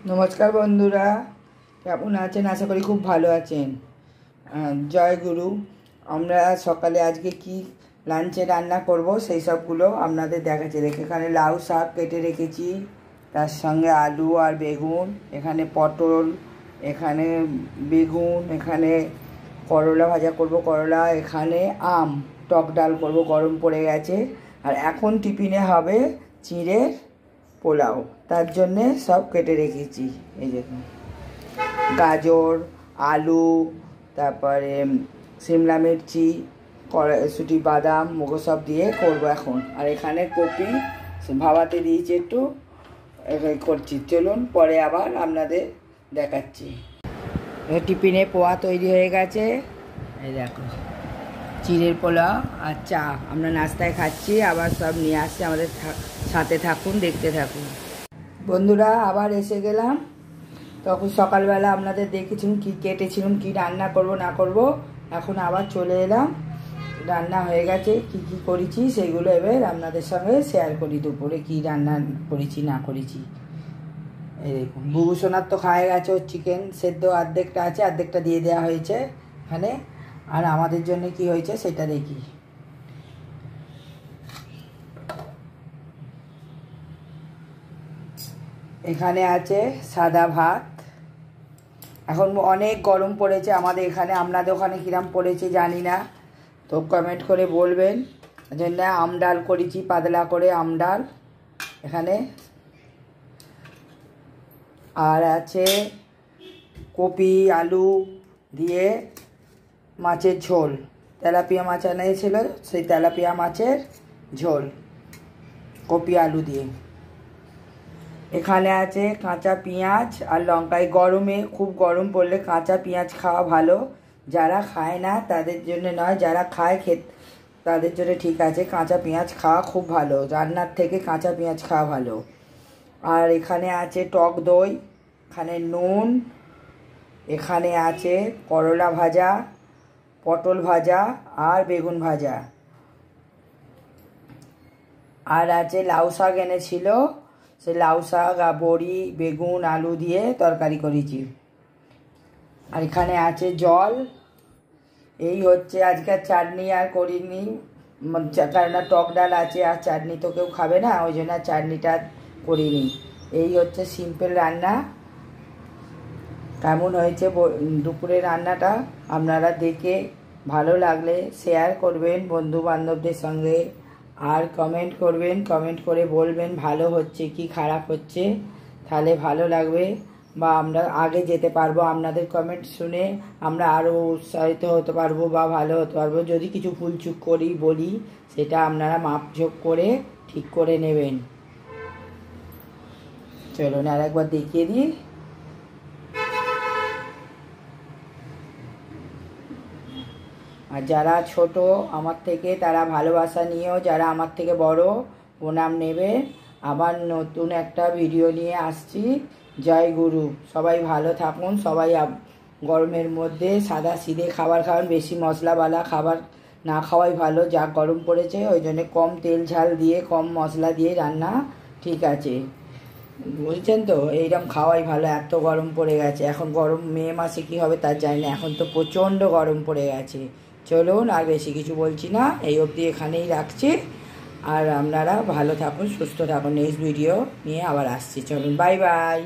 নমস্কার বন্ধুরা, কেমন আছেন? আশা করি খুব ভালো আছেন। জয় গুরু। আমরা সকালে আজকে কি লাঞ্চে রান্না করব সেই সবগুলো আপনাদের দেখাচ্ছি। এখানে লাউ শাক কেটে রেখেছি, তার সঙ্গে আলু আর বেগুন, এখানে পটল, এখানে বেগুন, এখানে করলা ভাজা করব, করলা, এখানে আম, টক ডাল করব, গরম পড়ে গেছে। আর এখন টিফিনে হবে চিঁড়ের পোলাও, তার জন্যে সব কেটে রেখেছি। এই দেখুন, গাজর, আলু, তারপরে সিমলা মির্চি, কড়াইশুঁটি, বাদাম, মুগ সব দিয়ে করবো এখন। আর এখানে কপি ভাবাতে দিয়েছি একটু, করছি। চলুন পরে আবার আপনাদের দেখাচ্ছি। টিফিনে পোয়া তৈরি হয়ে গেছে। এই দেখো, চিড়ের পোলাও আর চা আমরা নাস্তায় খাচ্ছি। আবার সব নিয়ে আসছে, আমাদের সাথে থাকুন, দেখতে থাকুন। বন্ধুরা আবার এসে গেলাম। তখন সকালবেলা আপনাদের দেখেছিলাম কি কেটেছিলাম, কি রান্না করব না করব। এখন আবার চলে এলাম, রান্না হয়ে গেছে। কি কি করেছি সেগুলো এবার আপনাদের সঙ্গে শেয়ার করি। দুপুরে কি রান্না করেছি না করেছি। এই দেখুন, বুবু সোনার তো খাওয়া গেছে, ওর চিকেন সেদ্ধ অর্ধেকটা আছে, অর্ধেকটা দিয়ে দেওয়া হয়েছে এখানে। আর আমাদের জন্য কি হয়েছে সেটা দেখি। এখানে আছে সাদা ভাত। এখন অনেক গরম পড়েছে আমাদের এখানে, আপনাদের ওখানে কিরম পড়েছে জানি না, তো কমেন্ট করে বলবেন। জন্য আম ডাল করেছি, পাতলা করে আম ডাল এখানে। আর আছে কপি আলু দিয়ে মাছের ঝোল, তেলাপিয়া মাছ এনেছিল, সেই তেলাপিয়া মাছের ঝোল কপি আলু দিয়ে। এখানে আছে কাঁচা পেঁয়াজ আর লঙ্কা। এই গরমে, খুব গরম পড়লে কাঁচা পেঁয়াজ খাওয়া ভালো। যারা খায় না তাদের জন্য নয়, যারা খায় তাদের জন্য ঠিক আছে। কাঁচা পেঁয়াজ খাওয়া খুব ভালো, রান্নার থেকে কাঁচা পেঁয়াজ খাওয়া ভালো। আর এখানে আছে টক দই, এখানে নুন, এখানে আছে করলা ভাজা, পটল ভাজা আর বেগুন ভাজা। আর আছে লাউ শাক এনেছিল, সে লাউ শাক আর বড়ি, বেগুন, আলু দিয়ে তরকারি করেছি। আর এখানে আছে জল। এই হচ্ছে আজকের চাটনি আর করিনি, কারণ টক ডাল আছে আর চাটনি তো কেউ খাবে না, ওই জন্য চাটনিটা করিনি। এই হচ্ছে সিম্পল রান্না। কেমন হয়েছে দুপুরের রান্নাটা আপনারা দেখে ভালো লাগলে শেয়ার করবেন বন্ধু বান্ধবদের সঙ্গে। আর কমেন্ট করবেন, কমেন্ট করে বলবেন ভালো হচ্ছে কি খারাপ হচ্ছে, তাহলে ভালো লাগবে বা আমরা আগে যেতে পারবো। আপনাদের কমেন্ট শুনে আমরা আরও উৎসাহিত হতে পারবো বা ভালো হতে পারবো। যদি কিছু ভুলচুক করি বলি, সেটা আপনারা মাপঝোপ করে ঠিক করে নেবেন। চলুন আর একবার দেখিয়ে দিই। আর যারা ছোট আমার থেকে তারা ভালোবাসা নিয়েও, যারা আমার থেকে বড় প্রণাম নেবে। আবার নতুন একটা ভিডিও নিয়ে আসছি। জয় গুরু। সবাই ভালো থাকুন। সবাই গরমের মধ্যে সাদা সিধে খাবার খাবেন, বেশি মশলাওয়ালা খাবার না খাওয়াই ভালো। যা গরম পড়েছে ওই জন্য কম তেল ঝাল দিয়ে, কম মশলা দিয়ে রান্না ঠিক আছে, বুঝছেন তো? এইরকম খাওয়াই ভালো। এত গরম পড়ে গেছে এখন, গরম মে মাসে কী হবে তার জানি না, এখন তো প্রচণ্ড গরম পড়ে গেছে। চলুন আর বেশি কিছু বলছি না, এই অবধি এখানেই রাখছি। আর আপনারা ভালো থাকুন, সুস্থ থাকুন। নেক্সট ভিডিও নিয়ে আবার আসছি। চলুন, বাই বাই।